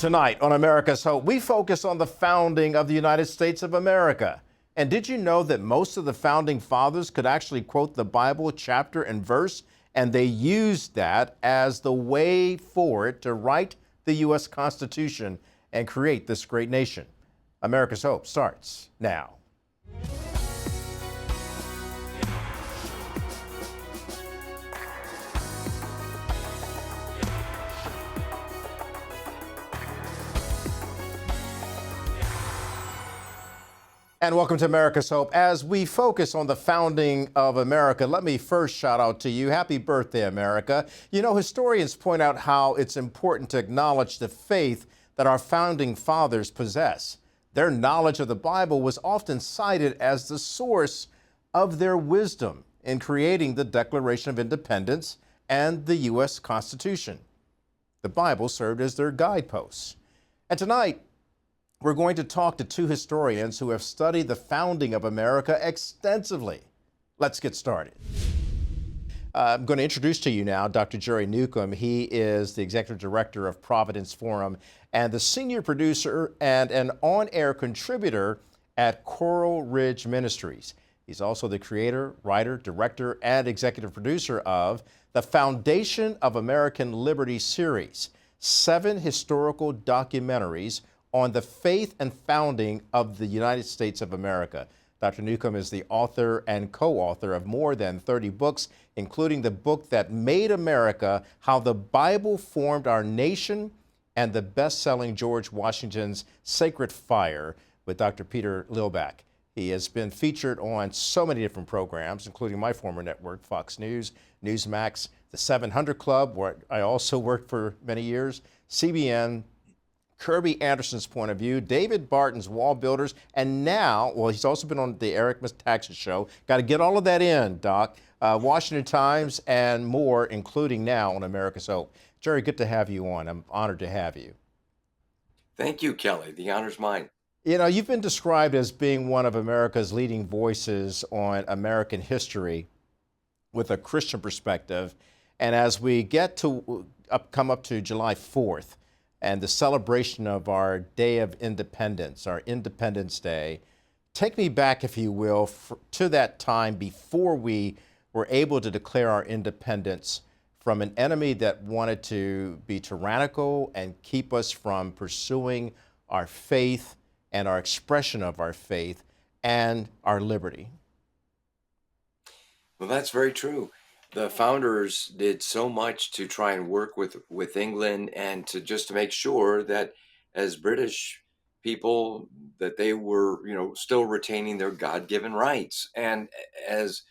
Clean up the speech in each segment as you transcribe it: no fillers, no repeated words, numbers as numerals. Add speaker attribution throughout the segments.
Speaker 1: Tonight on America's Hope, we focus on the founding of the United States of America. And did you know that most of the founding fathers could actually quote the Bible chapter and verse, and they used that as the way forward to write the U.S. Constitution and create this great nation? America's Hope starts now. And welcome to America's Hope. As we focus on the founding of America, let me first shout out to you. Happy birthday, America. You know, historians point out how it's important to acknowledge the faith that our founding fathers possess. Their knowledge of the Bible was often cited as the source of their wisdom in creating the Declaration of Independence and the U.S. Constitution. The Bible served as their guideposts. And tonight, we're going to talk to two historians who have studied the founding of America extensively. Let's get started. I'm going to introduce to you now Dr. Jerry Newcombe. He is the executive director of Providence Forum and the senior producer and an on-air contributor at Coral Ridge Ministries. He's also the creator, writer, director, and executive producer of the Foundation of American Liberty series, 7 historical documentaries on the faith and founding of the United States of America. Dr. Newcombe is the author and co-author of more than 30 books, including the book that made America, How the Bible Formed Our Nation, and the best-selling George Washington's Sacred Fire with Dr. Peter Lilback. He has been featured on so many different programs, including my former network, Fox News, Newsmax, the 700 Club, where I also worked for many years, CBN, Kirby Anderson's Point of View, David Barton's Wall Builders, and now, well, he's also been on the Eric Metaxas Show. Got to get all of that in, Doc. Washington Times and more, including now on America's Hope. Jerry, good to have you on. I'm honored to have you.
Speaker 2: Thank you, Kelly. The honor's mine.
Speaker 1: You know, you've been described as being one of America's leading voices on American history with a Christian perspective. And as we get to come up to July 4th, and the celebration of our Day of Independence, our Independence Day. Take me back, if you will, to that time before we were able to declare our independence from an enemy that wanted to be tyrannical and keep us from pursuing our faith and our expression of our faith and our liberty.
Speaker 2: Well, that's very true. The founders did so much to try and work with England and to make sure that as British people that they were, still retaining their God-given rights. And as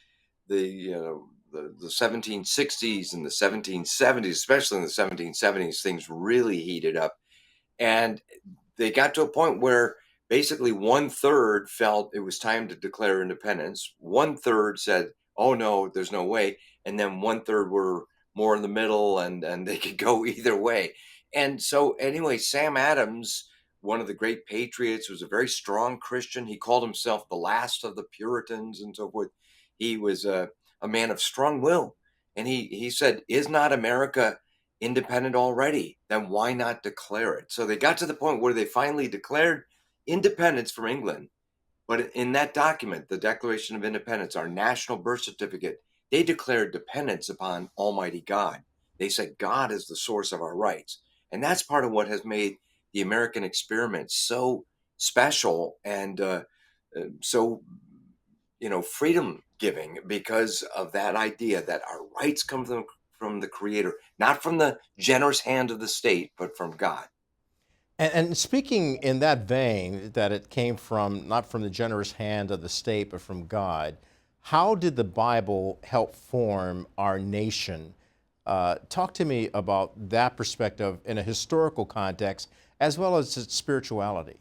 Speaker 2: the 1760s and the 1770s, especially in the 1770s, things really heated up. And they got to a point where basically 1/3 felt it was time to declare independence. 1/3 said, oh no, there's no way. And then 1/3 were more in the middle and they could go either way. And so anyway, Sam Adams, one of the great patriots, was a very strong Christian. He called himself the last of the Puritans and so forth. He was a man of strong will. And he said, is not America independent already? Then why not declare it? So they got to the point where they finally declared independence from England. But in that document, the Declaration of Independence, our national birth certificate, they declared dependence upon Almighty God. They said God is the source of our rights. And that's part of what has made the American experiment so special and so, freedom giving, because of that idea that our rights come from the Creator, not from the generous hand of the state, but from God.
Speaker 1: And speaking in that vein, that it came from, not from the generous hand of the state, but from God, how did the Bible help form our nation? Talk to me about that perspective in a historical context, as well as its spirituality.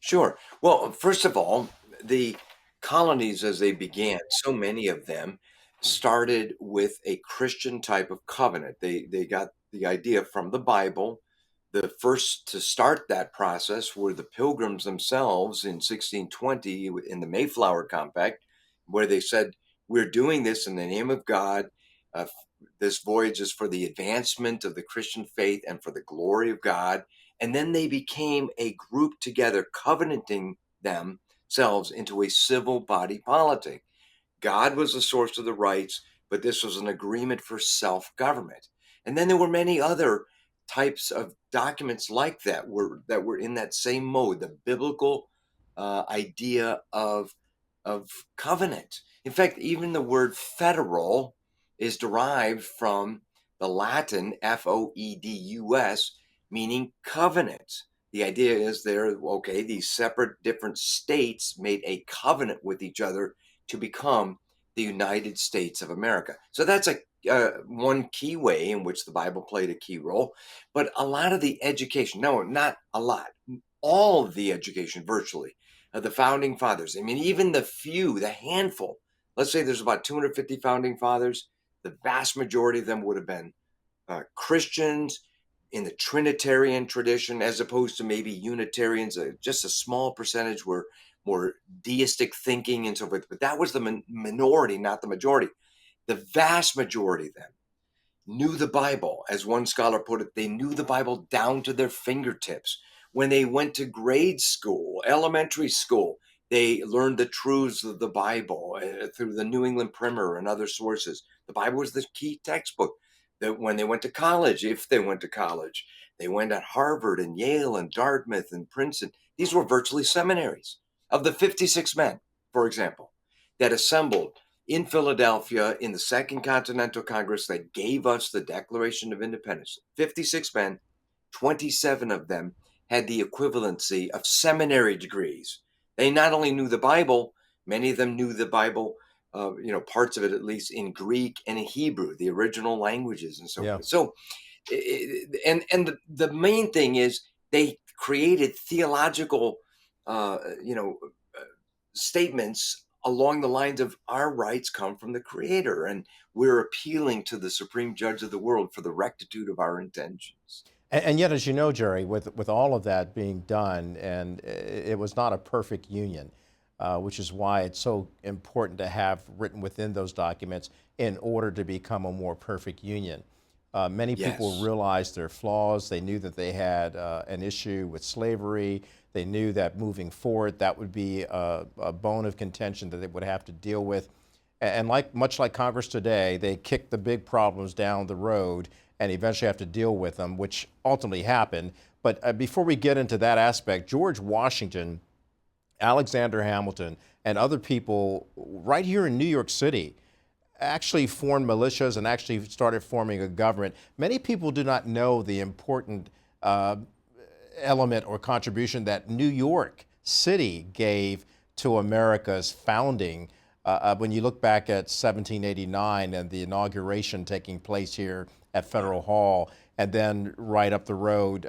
Speaker 2: Sure. Well, first of all, the colonies as they began, so many of them started with a Christian type of covenant. They got the idea from the Bible. The first to start that process were the Pilgrims themselves in 1620 in the Mayflower Compact, where they said, we're doing this in the name of God. this voyage is for the advancement of the Christian faith and for the glory of God. And then they became a group together, covenanting themselves into a civil body politic. God was the source of the rights, but this was an agreement for self-government. And then there were many other types of documents like that were in that same mode, the biblical idea of covenant. In fact, even the word federal is derived from the Latin foedus, meaning covenant. The idea is these separate different states made a covenant with each other to become the United States of America. So that's one key way in which the Bible played a key role. But a lot of the education, no, not a lot, all of the education virtually of the founding fathers. I mean, even the handful, let's say there's about 250 founding fathers, the vast majority of them would have been Christians in the Trinitarian tradition, as opposed to maybe Unitarians. Just a small percentage were more deistic thinking and so forth. But that was the minority, not the majority. The vast majority of them knew the Bible. As one scholar put it, they knew the Bible down to their fingertips. When they went to grade school, elementary school, they learned the truths of the Bible through the New England Primer and other sources. The Bible was the key textbook. That when they went to college, if they went to college, they went at Harvard and Yale and Dartmouth and Princeton. These were virtually seminaries. Of the 56 men, for example, that assembled in Philadelphia in the Second Continental Congress that gave us the Declaration of Independence, 56 men, 27 of them had the equivalency of seminary degrees. They not only knew the Bible, many of them knew the Bible, parts of it at least in Greek and in Hebrew, the original languages and so
Speaker 1: Yeah.
Speaker 2: forth. So, the main thing is they created theological, statements along the lines of our rights come from the Creator, and we're appealing to the supreme judge of the world for the rectitude of our intentions.
Speaker 1: And yet, as you know, Jerry, with all of that being done, and it was not a perfect union, which is why it's so important to have written within those documents in order to become a more perfect union. Many people
Speaker 2: Yes.
Speaker 1: realized their flaws. They knew that they had an issue with slavery. They knew that moving forward, that would be a bone of contention that they would have to deal with. And much like Congress today, they kick the big problems down the road and eventually have to deal with them, which ultimately happened. But before we get into that aspect, George Washington, Alexander Hamilton, and other people right here in New York City actually formed militias and actually started forming a government. Many people do not know the important element or contribution that New York City gave to America's founding. When you look back at 1789 and the inauguration taking place here at Federal Hall, and then right up the road,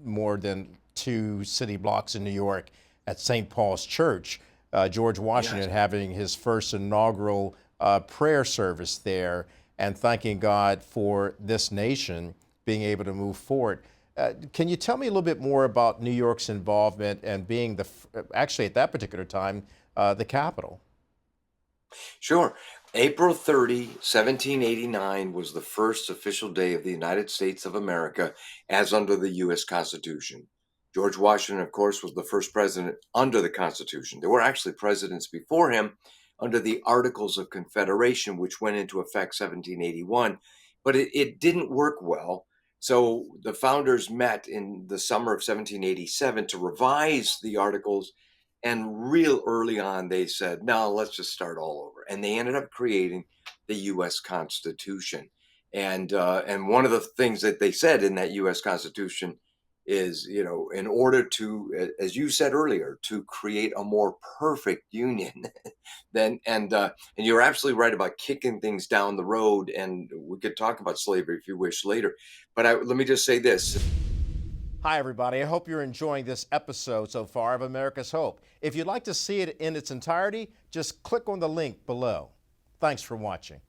Speaker 1: more than 2 city blocks in New York at St. Paul's Church, George Washington having his first inaugural prayer service there and thanking God for this nation being able to move forward. Can you tell me a little bit more about New York's involvement and being actually at that particular time, the capital?
Speaker 2: Sure. April 30, 1789 was the first official day of the United States of America as under the U.S. Constitution. George Washington, of course, was the first president under the Constitution. There were actually presidents before him under the Articles of Confederation, which went into effect 1781, but it didn't work well. So the founders met in the summer of 1787 to revise the Articles. And real early on, they said, no, let's just start all over. And they ended up creating the U.S. Constitution. And one of the things that they said in that U.S. Constitution is, in order to, as you said earlier, to create a more perfect union, and you're absolutely right about kicking things down the road. And we could talk about slavery if you wish later. But let me just say this.
Speaker 1: Hi, everybody. I hope you're enjoying this episode so far of America's Hope. If you'd like to see it in its entirety, just click on the link below. Thanks for watching.